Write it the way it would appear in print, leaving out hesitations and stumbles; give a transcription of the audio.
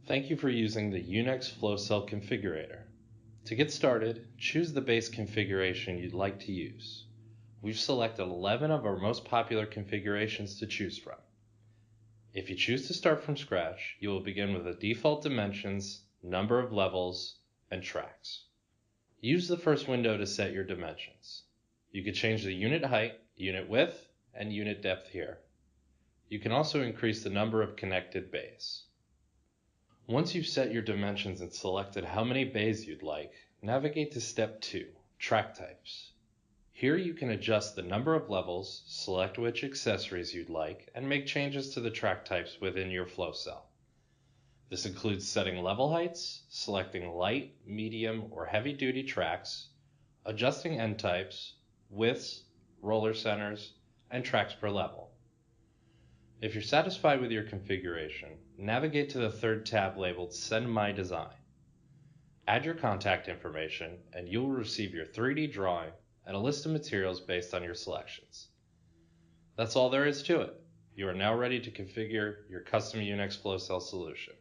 Thank you for using the UNEX FlowCell Configurator. To get started, choose the base configuration you'd like to use. We've selected 11 of our most popular configurations to choose from. If you choose to start from scratch, you will begin with the default dimensions, number of levels, and tracks. Use the first window to set your dimensions. You can change the unit height, unit width, and unit depth here. You can also increase the number of connected bays. Once you've set your dimensions and selected how many bays you'd like, navigate to Step 2, Track Types. Here you can adjust the number of levels, select which accessories you'd like, and make changes to the track types within your FlowCell. This includes setting level heights, selecting light, medium, or heavy-duty tracks, adjusting end types, widths, roller centers, and tracks per level. If you're satisfied with your configuration, navigate to the third tab labeled Send My Design. Add your contact information and you will receive your 3D drawing and a list of materials based on your selections. That's all there is to it. You are now ready to configure your custom UNEX FlowCell solution.